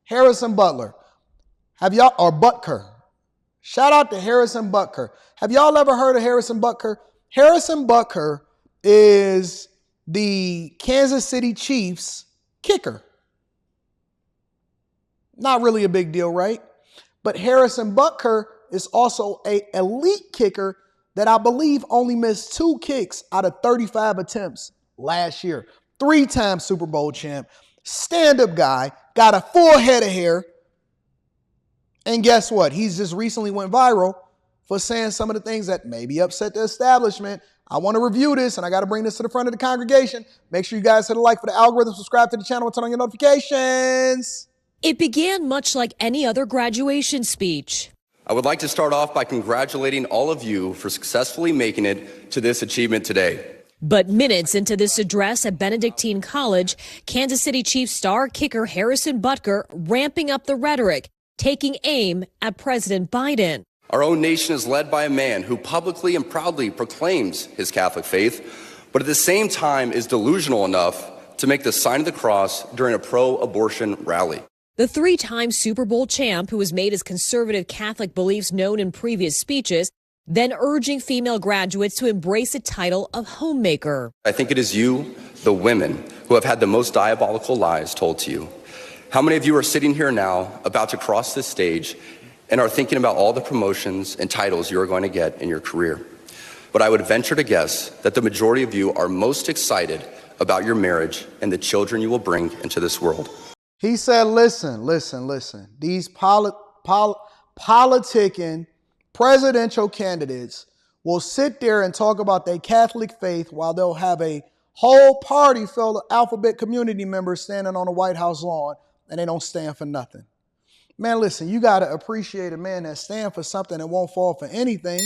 Harrison Butler. Have y'all, or Butker. Shout out to Harrison Butker. Have y'all ever heard of Harrison Butker? Harrison Butker is the Kansas City Chiefs kicker. Not really a big deal, right? But Harrison Butker is also an elite kicker that I believe only missed 2 kicks out of 35 attempts last year. 3-time Super Bowl champ, stand-up guy, got a full head of hair. And guess what? He's just recently went viral for saying some of the things that maybe upset the establishment. I want to review this, and I got to bring this to the front of the congregation. Make sure you guys hit a like for the algorithm, subscribe to the channel, and turn on your notifications. It began much like any other graduation speech. I would like to start off by congratulating all of you for successfully making it to this achievement today. But minutes into this address at Benedictine College, Kansas City Chiefs star kicker Harrison Butker ramping up the rhetoric, taking aim at President Biden. Our own nation is led by a man who publicly and proudly proclaims his Catholic faith, but at the same time is delusional enough to make the sign of the cross during a pro-abortion rally. The 3-time Super Bowl champ, who has made his conservative Catholic beliefs known in previous speeches, then urging female graduates to embrace the title of homemaker. I think it is you, the women, who have had the most diabolical lies told to you. How many of you are sitting here now about to cross this stage and are thinking about all the promotions and titles you are going to get in your career? But I would venture to guess that the majority of you are most excited about your marriage and the children you will bring into this world. He said, listen. These politicking presidential candidates will sit there and talk about their Catholic faith while they'll have a whole party full of alphabet community members standing on the White House lawn, and they don't stand for nothing. Man, listen, you got to appreciate a man that stands for something that won't fall for anything.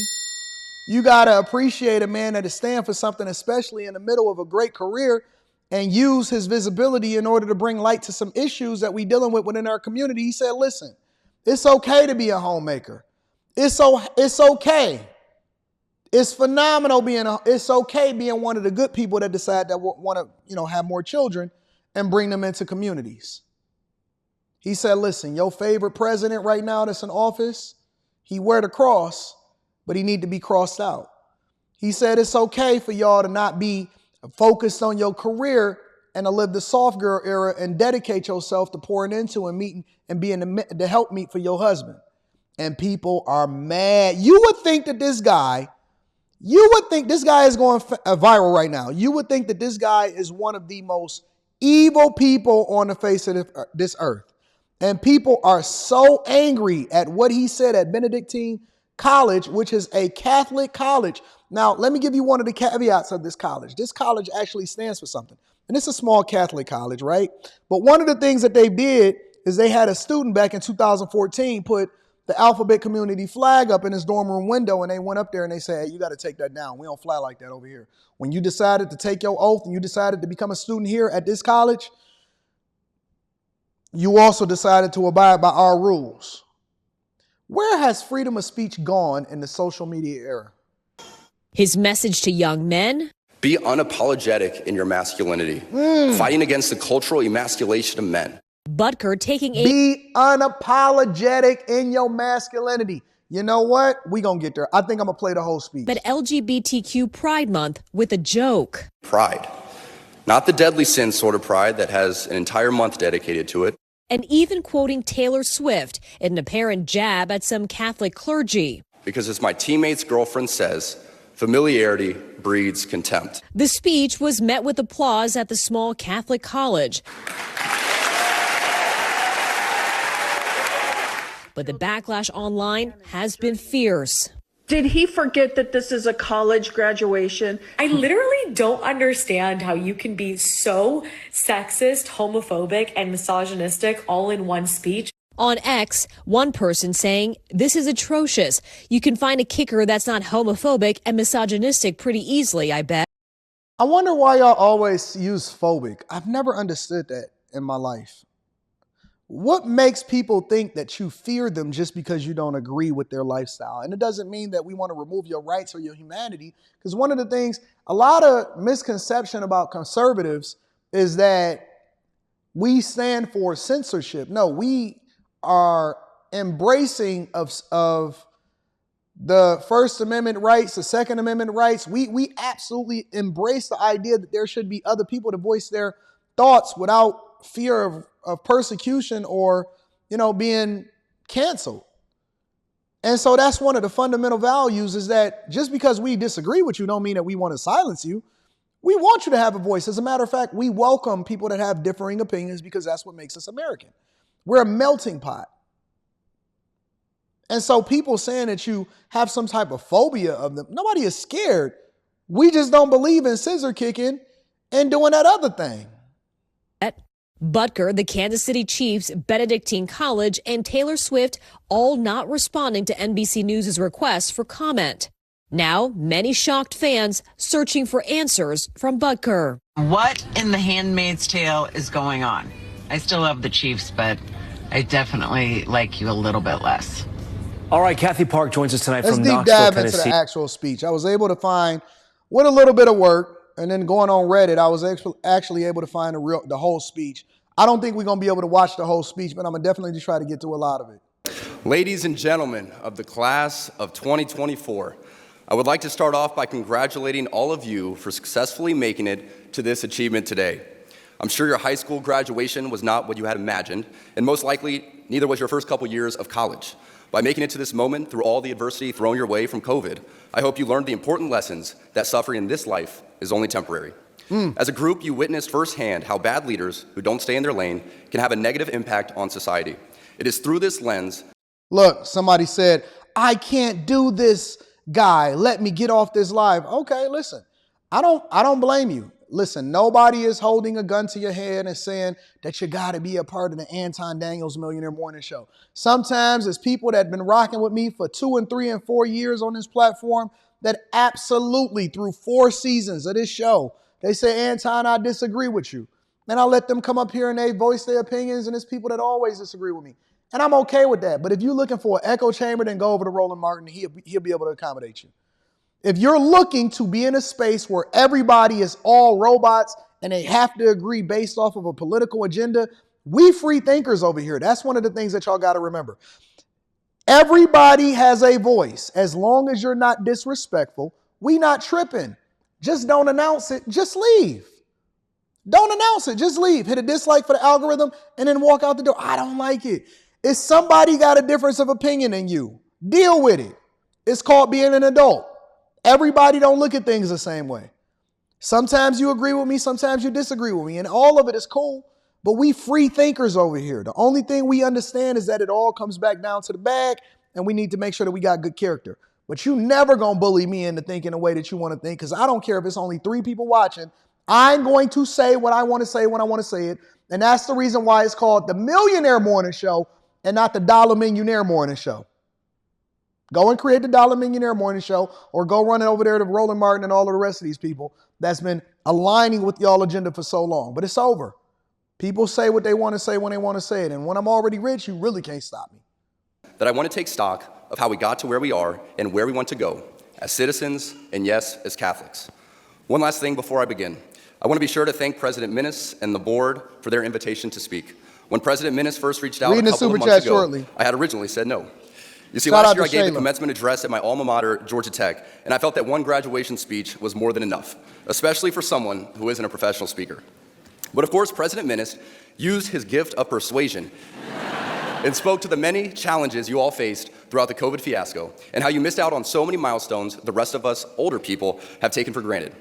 You got to appreciate a man that is stand for something, especially in the middle of a great career, and use his visibility in order to bring light to some issues that we dealing with within our community. He said, listen, it's okay to be a homemaker. It's okay. It's phenomenal it's okay being one of the good people that decide that want to, have more children and bring them into communities. He said, listen, your favorite president right now that's in office, he wear the cross, but he need to be crossed out. He said, it's okay for y'all to not be focused on your career and to live the soft girl era and dedicate yourself to pouring into and meeting and being the helpmeet for your husband. And people are mad. You would think this guy is going viral right now. You would think that this guy is one of the most evil people on the face of this earth. And people are so angry at what he said at Benedictine College, which is a Catholic college. Now, let me give you one of the caveats of this college. This college actually stands for something. And it's a small Catholic college, right? But one of the things that they did is they had a student back in 2014 put the alphabet community flag up in his dorm room window, and they went up there and they said, hey, you got to take that down. We don't fly like that over here. When you decided to take your oath and you decided to become a student here at this college, you also decided to abide by our rules. Where has freedom of speech gone in the social media era? His message to young men: be unapologetic in your masculinity, fighting against the cultural emasculation of men. Butker taking a... Be unapologetic in your masculinity. You know what? We gonna get there. I think I'm gonna play the whole speech. But LGBTQ Pride Month with a joke. Pride. Not the deadly sin sort of pride that has an entire month dedicated to it. And even quoting Taylor Swift in an apparent jab at some Catholic clergy. Because as my teammate's girlfriend says, familiarity breeds contempt. The speech was met with applause at the small Catholic college. But the backlash online has been fierce. Did he forget that this is a college graduation? I literally don't understand how you can be so sexist, homophobic, and misogynistic all in one speech. On X, one person saying, this is atrocious. You can find a kicker that's not homophobic and misogynistic pretty easily, I bet. I wonder why y'all always use phobic. I've never understood that in my life. What makes people think that you fear them just because you don't agree with their lifestyle? And it doesn't mean that we want to remove your rights or your humanity, because one of the things, a lot of misconception about conservatives is that we stand for censorship. No, we are embracing of the First Amendment rights, the Second Amendment rights. We absolutely embrace the idea that there should be other people to voice their thoughts without fear of persecution or, being canceled. And so that's one of the fundamental values, is that just because we disagree with you don't mean that we want to silence you. We want you to have a voice. As a matter of fact, we welcome people that have differing opinions because that's what makes us American. We're a melting pot. And so people saying that you have some type of phobia of them, nobody is scared. We just don't believe in scissor kicking and doing that other thing. Butker, the Kansas City Chiefs, Benedictine College, and Taylor Swift all not responding to NBC News' request for comment. Now, many shocked fans searching for answers from Butker. What in The Handmaid's Tale is going on? I still love the Chiefs, but I definitely like you a little bit less. All right, Kathy Park joins us tonight Let's from deep Knoxville, dive Tennessee. into the actual speech. I was able to find, with a little bit of work, and then going on Reddit, I was actually able to find the whole speech. I don't think we're going to be able to watch the whole speech, but I'm going to definitely just try to get to a lot of it. Ladies and gentlemen of the class of 2024, I would like to start off by congratulating all of you for successfully making it to this achievement today. I'm sure your high school graduation was not what you had imagined, and most likely neither was your first couple years of college. By making it to this moment through all the adversity thrown your way from COVID, I hope you learned the important lessons that suffering in this life is only temporary. As a group, you witnessed firsthand how bad leaders who don't stay in their lane can have a negative impact on society. It is through this lens. Look, somebody said, I can't do this, guy. Let me get off this live. Okay, listen, I don't blame you. Listen, nobody is holding a gun to your head and saying that you got to be a part of the Anton Daniels Millionaire Morning Show. Sometimes it's people that have been rocking with me for 2 and 3 and 4 years on this platform that absolutely through 4 seasons of this show, they say, Anton, I disagree with you. And I let them come up here and they voice their opinions, and it's people that always disagree with me. And I'm okay with that. But if you're looking for an echo chamber, then go over to Roland Martin. He'll be able to accommodate you. If you're looking to be in a space where everybody is all robots and they have to agree based off of a political agenda, we free thinkers over here. That's one of the things that y'all got to remember. Everybody has a voice. As long as you're not disrespectful, we not tripping. Just don't announce it. Just leave. Don't announce it. Just leave. Hit a dislike for the algorithm and then walk out the door. I don't like it. If somebody got a difference of opinion than you, deal with it. It's called being an adult. Everybody don't look at things the same way. Sometimes you agree with me, sometimes you disagree with me, and all of it is cool, but we free thinkers over here. The only thing we understand is that it all comes back down to the bag, and we need to make sure that we got good character. But you never gonna bully me into thinking the way that you want to think, because I don't care if it's only 3 people watching. I'm going to say what I want to say when I want to say it, and that's the reason why it's called the Millionaire Morning Show and not the Dollar Millionaire Morning Show. Go and create the Dollar Millionaire Morning Show, or go run it over there to Roland Martin and all of the rest of these people that's been aligning with y'all agenda for so long. But it's over. People say what they want to say when they want to say it. And when I'm already rich, you really can't stop me. That I want to take stock of how we got to where we are and where we want to go as citizens and, yes, as Catholics. One last thing before I begin. I want to be sure to thank President Minnis and the board for their invitation to speak. When President Minnis first reached out a couple of months ago, I had originally said no. You see, last year I gave the commencement address at my alma mater, Georgia Tech, and I felt that one graduation speech was more than enough, especially for someone who isn't a professional speaker. But of course, President Minnis used his gift of persuasion and spoke to the many challenges you all faced throughout the COVID fiasco and how you missed out on so many milestones the rest of us older people have taken for granted.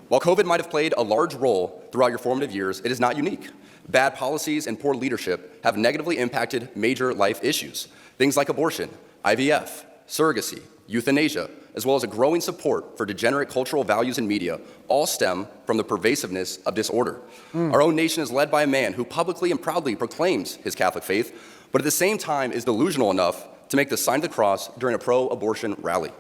While COVID might have played a large role throughout your formative years, it is not unique. Bad policies and poor leadership have negatively impacted major life issues, things like abortion, IVF, surrogacy, euthanasia, as well as a growing support for degenerate cultural values in media, all stem from the pervasiveness of disorder. Our own nation is led by a man who publicly and proudly proclaims his Catholic faith, but at the same time is delusional enough to make the sign of the cross during a pro-abortion rally.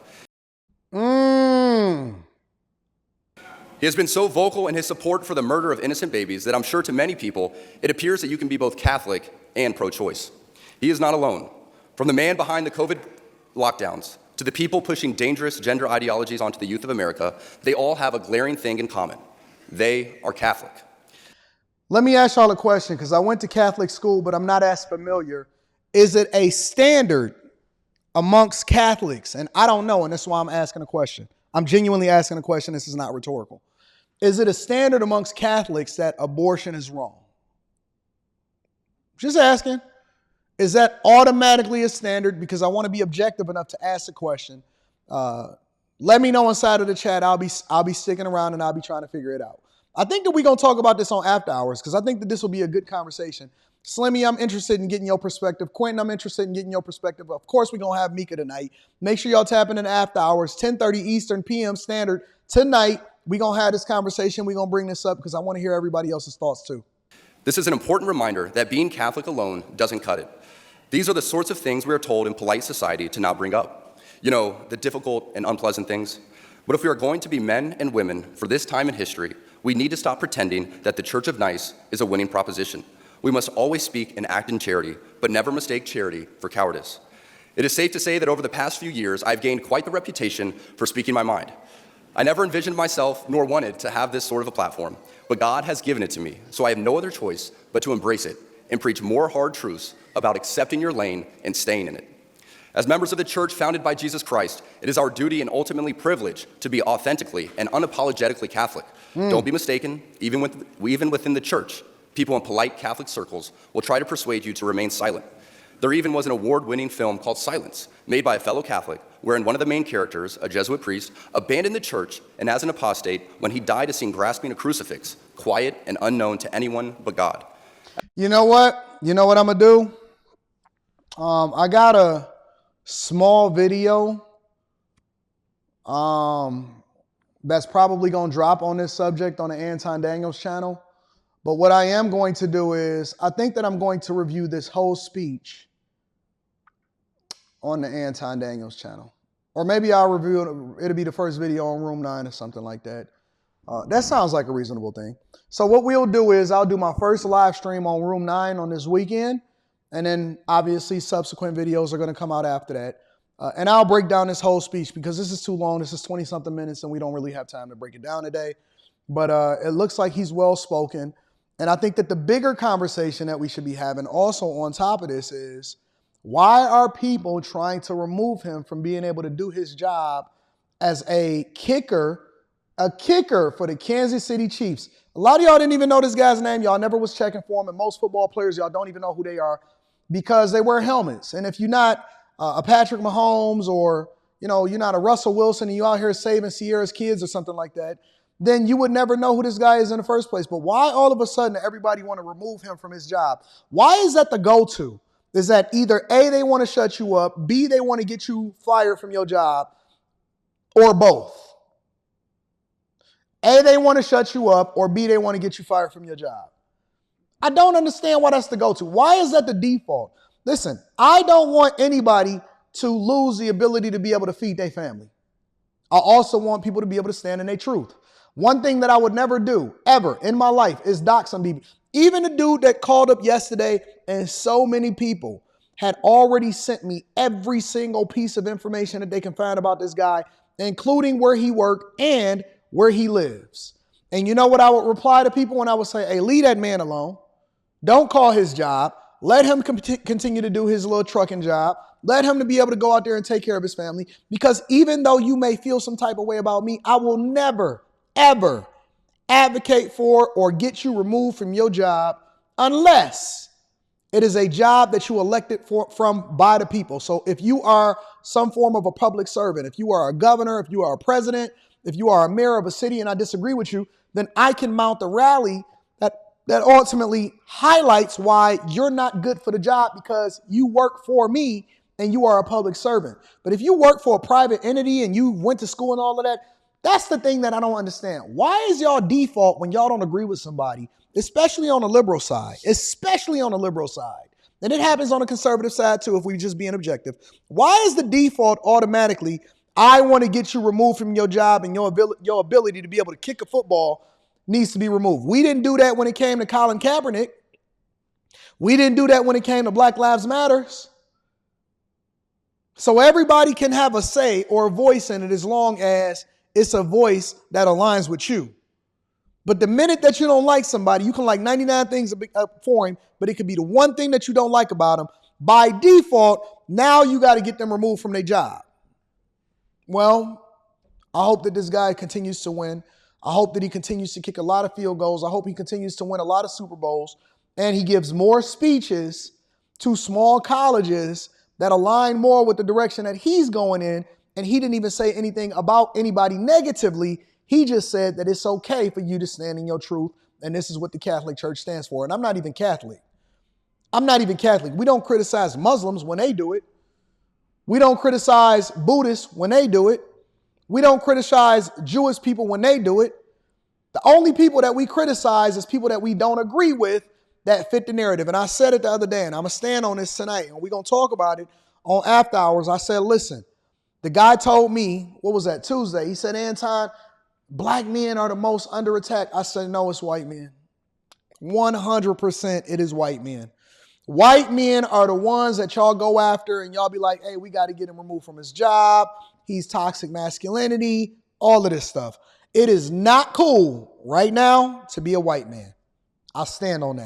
He has been so vocal in his support for the murder of innocent babies that I'm sure to many people, it appears that you can be both Catholic and pro-choice. He is not alone. From the man behind the COVID lockdowns to the people pushing dangerous gender ideologies onto the youth of America, they all have a glaring thing in common. They are Catholic. Let me ask y'all a question, because I went to Catholic school, but I'm not as familiar. Is it a standard amongst Catholics? And I don't know, and that's why I'm asking a question. I'm genuinely asking a question. This is not rhetorical. Is it a standard amongst Catholics that abortion is wrong? Just asking. Is that automatically a standard? Because I want to be objective enough to ask the question. Let me know inside of the chat. I'll be sticking around and I'll be trying to figure it out. I think that we're going to talk about this on After Hours, because I think that this will be a good conversation. Slimmy, I'm interested in getting your perspective. Quentin, I'm interested in getting your perspective. Of course, we're going to have Mika tonight. Make sure y'all tap in After Hours, 10:30 Eastern PM Standard. Tonight, we're going to have this conversation. We're going to bring this up because I want to hear everybody else's thoughts too. This is an important reminder that being Catholic alone doesn't cut it. These are the sorts of things we are told in polite society to not bring up. You know, the difficult and unpleasant things. But if we are going to be men and women for this time in history, we need to stop pretending that the Church of Nice is a winning proposition. We must always speak and act in charity, but never mistake charity for cowardice. It is safe to say that over the past few years, I've gained quite the reputation for speaking my mind. I never envisioned myself nor wanted to have this sort of a platform, but God has given it to me, so I have no other choice but to embrace it and preach more hard truths about accepting your lane and staying in it. As members of the church founded by Jesus Christ, it is our duty and ultimately privilege to be authentically and unapologetically Catholic. Don't be mistaken, even within the church, people in polite Catholic circles will try to persuade you to remain silent. There even was an award-winning film called Silence, made by a fellow Catholic, wherein one of the main characters, a Jesuit priest, abandoned the church and as an apostate, when he died is seen grasping a crucifix, quiet and unknown to anyone but God. You know what? You know what I'm going to do? I got a small video that's probably going to drop on this subject on the Anton Daniels channel. But what I am going to do is, I think that I'm going to review this whole speech on the Anton Daniels channel. Or maybe I'll review it, it'll be the first video on Room 9 or something like that. That sounds like a reasonable thing. So what we'll do is, I'll do my first live stream on Room 9 on this weekend. And then obviously subsequent videos are going to come out after that. And I'll break down this whole speech because this is too long. This is 20-something minutes and we don't really have time to break it down today. But it looks like he's well-spoken. And I think that the bigger conversation that we should be having also on top of this is, why are people trying to remove him from being able to do his job as a kicker for the Kansas City Chiefs? A lot of y'all didn't even know this guy's name. Y'all never was checking for him. And most football players, y'all don't even know who they are because they wear helmets. And if you're not a Patrick Mahomes or, you're not a Russell Wilson and you out here saving Sierra's kids or something like that, then you would never know who this guy is in the first place. But why all of a sudden everybody want to remove him from his job? Why is that the go-to? Is that either A, they want to shut you up, B, they want to get you fired from your job, or both? A, they want to shut you up, or B, they want to get you fired from your job. I don't understand why that's the go-to. Why is that the default? Listen, I don't want anybody to lose the ability to be able to feed their family. I also want people to be able to stand in their truth. One thing that I would never do, ever, in my life is dox some people. Even the dude that called up yesterday, and so many people had already sent me every single piece of information that they can find about this guy, including where he worked and where he lives. And you know what I would reply to people when I would say, hey, leave that man alone. Don't call his job. Let him continue to do his little trucking job. Let him to be able to go out there and take care of his family. Because even though you may feel some type of way about me, I will never, ever advocate for or get you removed from your job unless it is a job that you elected from by the people. So if you are some form of a public servant, if you are a governor, if you are a president, if you are a mayor of a city and I disagree with you, then I can mount a rally that ultimately highlights why you're not good for the job because you work for me and you are a public servant. But if you work for a private entity and you went to school and all of that, that's the thing that I don't understand. Why is y'all default when y'all don't agree with somebody, especially on the liberal side, and it happens on the conservative side too if we just being objective. Why is the default automatically, I want to get you removed from your job and your ability to be able to kick a football needs to be removed? We didn't do that when it came to Colin Kaepernick. We didn't do that when it came to Black Lives Matters. So everybody can have a say or a voice in it as long as it's a voice that aligns with you. But the minute that you don't like somebody, you can like 99 things for him, but it could be the one thing that you don't like about him. By default, now you got to get them removed from their job. Well, I hope that this guy continues to win. I hope that he continues to kick a lot of field goals. I hope he continues to win a lot of Super Bowls. And he gives more speeches to small colleges that align more with the direction that he's going in. And he didn't even say anything about anybody negatively. He just said that it's okay for you to stand in your truth. And this is what the Catholic Church stands for. And I'm not even Catholic. We don't criticize Muslims when they do it. We don't criticize Buddhists when they do it. We don't criticize Jewish people when they do it. The only people that we criticize is people that we don't agree with that fit the narrative. And I said it the other day, and I'm going to stand on this tonight, and we're going to talk about it on After Hours. I said, listen, the guy told me, what was that, Tuesday? He said, Anton, black men are the most under attack. I said, no, it's white men. 100% it is white men. White men are the ones that y'all go after and y'all be like, hey, we got to get him removed from his job. He's toxic masculinity, all of this stuff. It is not cool right now to be a white man. I'll stand on that.